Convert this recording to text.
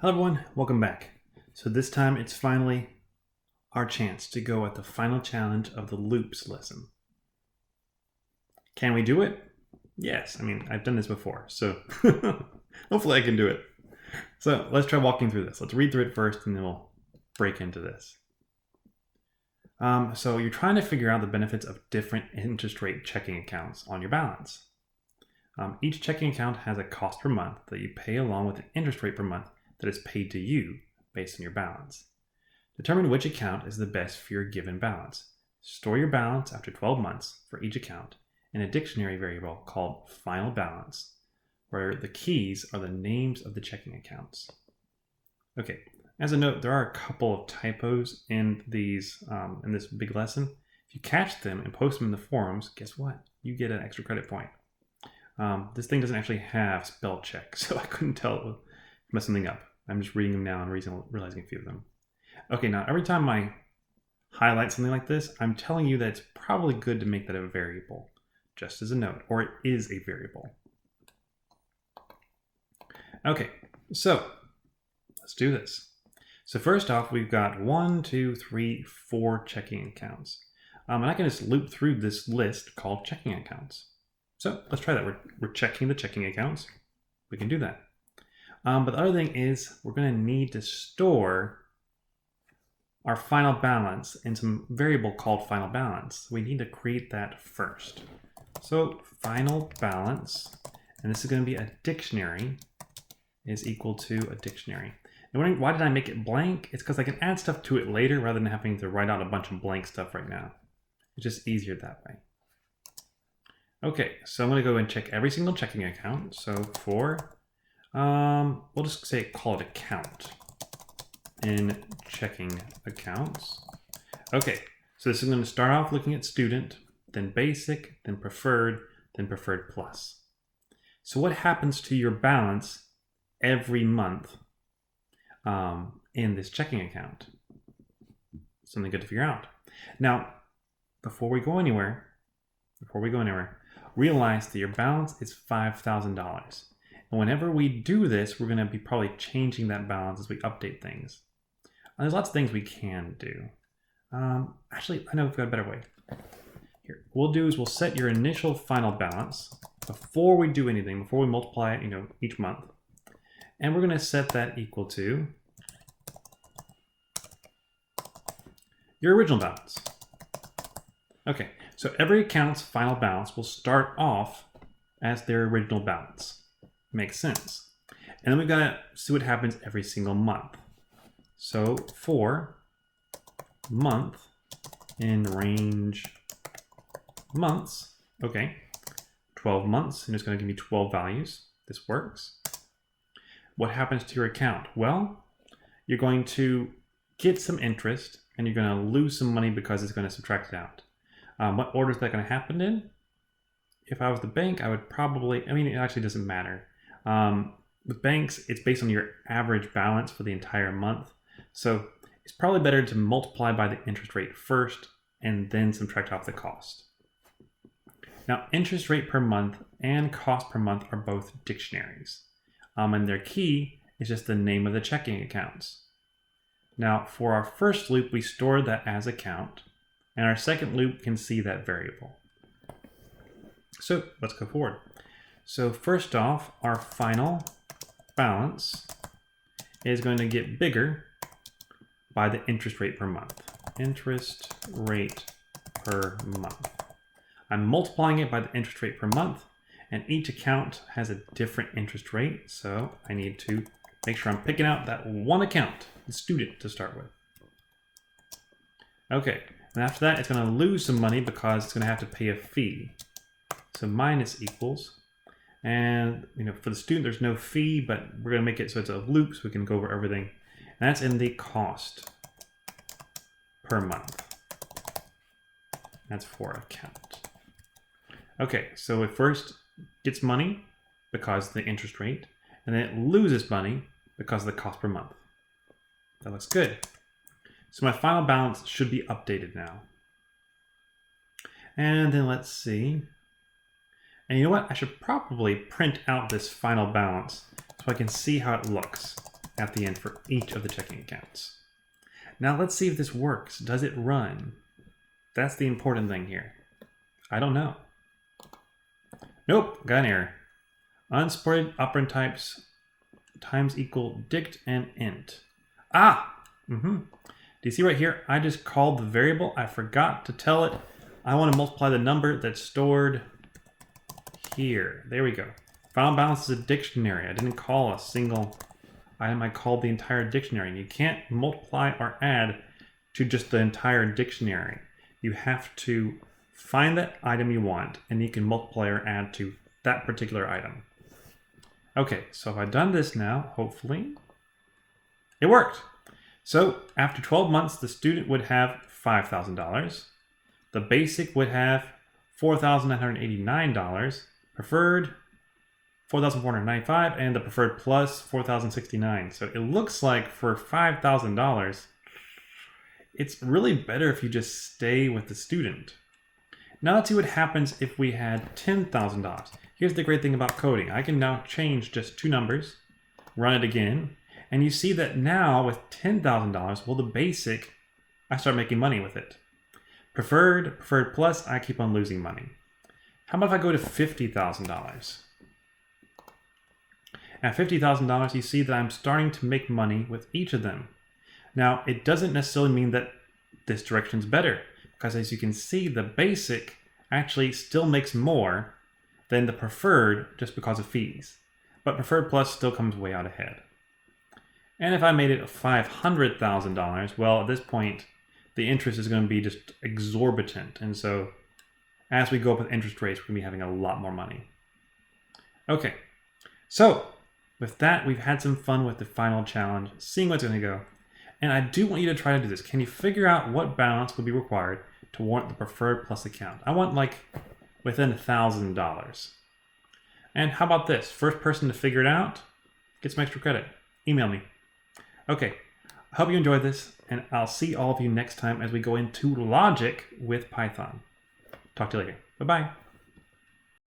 Hello everyone, welcome back. So this time it's finally our chance to go at the final challenge of the loops lesson. Can we do it? Yes, I mean, I've done this before, so hopefully I can do it. So let's try walking through this. Let's read through it first and then we'll break into this. So you're trying to figure out the benefits of different interest rate checking accounts on your balance. Each checking account has a cost per month that you pay along with an interest rate per month that is paid to you based on your balance. Determine which account is the best for your given balance. Store your balance after 12 months for each account in a dictionary variable called final balance, where the keys are the names of the checking accounts. Okay, as a note, there are a couple of typos in these in this big lesson. If you catch them and post them in the forums, guess what? You get an extra credit point. This thing doesn't actually have spell check, so I couldn't tell it messed something up. I'm just reading them now and realizing a few of them. Okay, now every time I highlight something like this, I'm telling you that it's probably good to make that a variable, just as a note, or it is a variable. Okay, so let's do this. So first off, we've got 1, 2, 3, 4 checking accounts. And I can just loop through this list called checking accounts. So let's try that. We're checking the checking accounts. We can do that. But the other thing is we're going to need to store our final balance in some variable called final balance. We need to create that first. So final balance, and this is going to be a dictionary, is equal to a dictionary. And why did I make it blank? It's because I can add stuff to it later rather than having to write out a bunch of blank stuff right now. It's just easier that way. Okay, so I'm going to go and check every single checking account. So for we'll just call it account in checking accounts. Okay, so this is going to start off looking at student, then basic, then preferred plus. So what happens to your balance every month in this checking account? Something good to figure out. Now, before we go anywhere, realize that your balance is $5,000. And whenever we do this, we're going to be probably changing that balance as we update things. And there's lots of things we can do. Actually, I know we've got a better way. Here, what we'll do is we'll set your initial final balance before we do anything, before we multiply it, each month. And we're going to set that equal to your original balance. Okay, so every account's final balance will start off as their original balance. Makes sense. And then we've got to see what happens every single month. So for month in range months, okay, 12 months, and it's going to give me 12 values. This works. What happens to your account? Well, you're going to get some interest and you're going to lose some money because it's going to subtract it out. What order is that going to happen in? If I was the bank, I would probably, it actually doesn't matter. With banks, it's based on your average balance for the entire month. So it's probably better to multiply by the interest rate first and then subtract off the cost. Now, interest rate per month and cost per month are both dictionaries. And their key is just the name of the checking accounts. Now, for our first loop, we store that as account. And our second loop can see that variable. So let's go forward. So first off, our final balance is going to get bigger by the interest rate per month. Interest rate per month. I'm multiplying it by the interest rate per month, and each account has a different interest rate. So I need to make sure I'm picking out that one account, the student, to start with. Okay, and after that, it's going to lose some money because it's going to have to pay a fee. So minus equals. And for the student, there's no fee, but we're going to make it so it's a loop so we can go over everything. And that's in the cost per month. That's for account. Okay, so it first gets money because of the interest rate, and then it loses money because of the cost per month. That looks good. So my final balance should be updated now. And then let's see. And you know what? I should probably print out this final balance so I can see how it looks. at the end for each of the checking accounts. Now let's see if this works. Does it run? That's the important thing here. I don't know. Nope, got an error. Unsupported operand types times equal dict and int. Do you see right here? I just called the variable. I forgot to tell it I want to multiply the number that's stored here. There we go. Final balance is a dictionary. I didn't call a single item. I called the entire dictionary. And you can't multiply or add to just the entire dictionary. You have to find that item you want, and you can multiply or add to that particular item. Okay, so if I've done this now, hopefully, it worked. So after 12 months, the student would have $5,000. The basic would have $4,989. Preferred, $4,495, and the preferred plus $4,069. So it looks like for $5,000, it's really better if you just stay with the student. Now let's see what happens if we had $10,000. Here's the great thing about coding. I can now change just two numbers, run it again, and you see that now with $10,000, well, the basic, I start making money with it. Preferred plus, I keep on losing money. How about if I go to $50,000? At $50,000, you see that I'm starting to make money with each of them. Now, it doesn't necessarily mean that this direction's better, because as you can see, the basic actually still makes more than the preferred just because of fees. But preferred plus still comes way out ahead. And if I made it $500,000, well, at this point, the interest is going to be just exorbitant. And so as we go up with interest rates, we're going to be having a lot more money. Okay, so with that, we've had some fun with the final challenge, seeing what's going to go. And I do want you to try to do this. Can you figure out what balance would be required to warrant the preferred plus account? I want like within $1,000. And how about this? First person to figure it out gets some extra credit. Email me. Okay, I hope you enjoyed this, and I'll see all of you next time as we go into logic with Python. Talk to you later. Bye-bye.